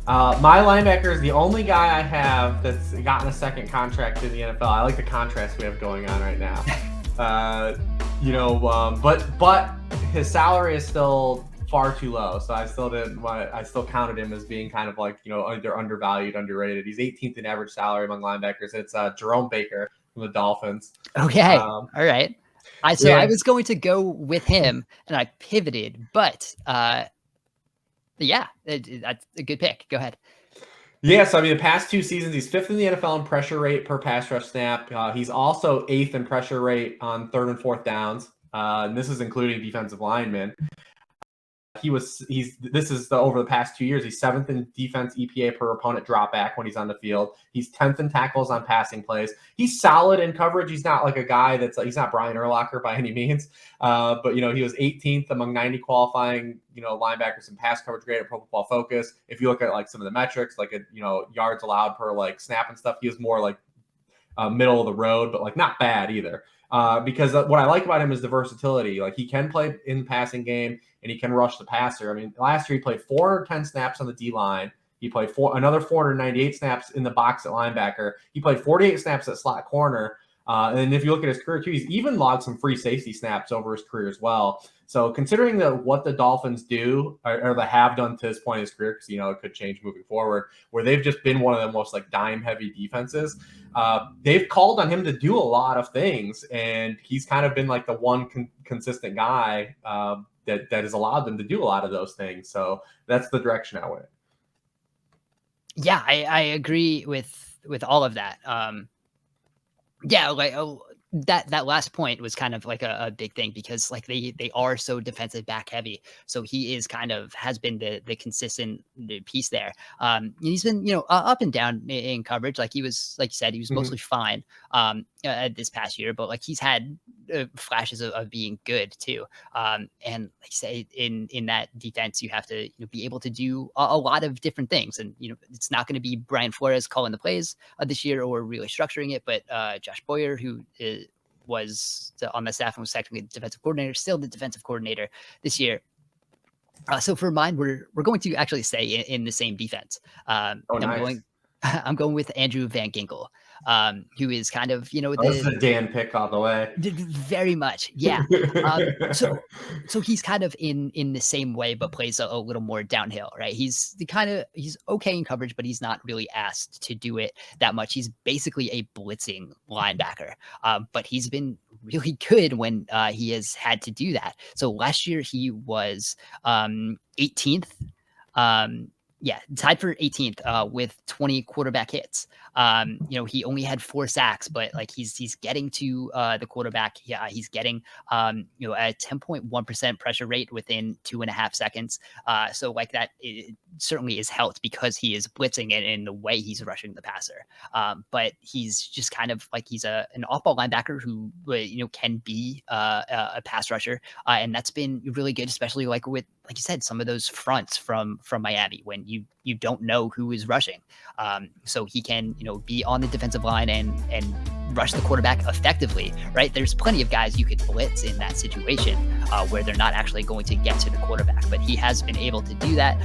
My linebacker is the only guy I have that's gotten a second contract in the NFL. I like the contrast we have going on right now. But his salary is still far too low, so I still didn't want. I still counted him as being kind of like either undervalued, underrated. He's 18th in average salary among linebackers. It's Jerome Baker from the Dolphins. Okay, all right. I was going to go with him, and I pivoted, but yeah, that's a good pick. Go ahead. Yeah, so I mean, the past 2 seasons, he's 5th in the NFL in pressure rate per pass rush snap. He's also 8th in pressure rate on 3rd and 4th downs, and this is including defensive linemen. Over the past 2 years, he's 7th in defense EPA per opponent drop back when he's on the field. He's 10th in tackles on passing plays. He's solid in coverage. He's not like a guy he's not Brian Urlacher by any means. But he was 18th among 90 qualifying, linebackers in pass coverage grade at Pro Football Focus. If you look at like some of the metrics, like yards allowed per like snap and stuff, he was more like middle of the road, but like not bad either. Because what I like about him is the versatility. Like he can play in the passing game and he can rush the passer. I mean, last year he played 410 snaps on the D line. He played another 498 snaps in the box at linebacker. He played 48 snaps at slot corner. And if you look at his career too, he's even logged some free safety snaps over his career as well. So considering what the Dolphins do or they have done to this point in his career, because it could change moving forward, where they've just been one of the most like dime heavy defenses, they've called on him to do a lot of things, and he's kind of been like the one consistent guy that has allowed them to do a lot of those things. So that's the direction I went. Yeah, I agree with all of that. Yeah, like that last point was kind of like a big thing because like they are so defensive back heavy. So he is has been the consistent piece there. He's been, up and down in coverage. Like you said, he was mostly fine this past year, but like he's had flashes of being good too. And like you say, in that defense, you have to be able to do a lot of different things. And, it's not going to be Brian Flores calling the plays this year or really structuring it, but Josh Boyer, who was on the staff and was technically the defensive coordinator, still the defensive coordinator this year. So for mine, we're going to actually stay in the same defense. Nice. I'm going with Andrew Van Ginkel, who is kind of, this is a Dan pick all the way. Very much. Yeah. So he's kind of in the same way, but plays a little more downhill, right? He's okay in coverage, but he's not really asked to do it that much. He's basically a blitzing linebacker, but he's been really good when he has had to do that. So last year he was 18th. Tied for 18th with 20 quarterback hits. He only had 4 sacks, but like he's getting to the quarterback. Yeah, he's getting a 10.1% pressure rate within 2.5 seconds. So like that certainly is helped because he is blitzing it in the way he's rushing the passer. But he's just kind of like he's an off-ball linebacker who can be a pass rusher, and that's been really good, especially like with, like you said, some of those fronts from Miami when you don't know who is rushing. So he can, be on the defensive line and rush the quarterback effectively, right? There's plenty of guys you could blitz in that situation where they're not actually going to get to the quarterback, but he has been able to do that.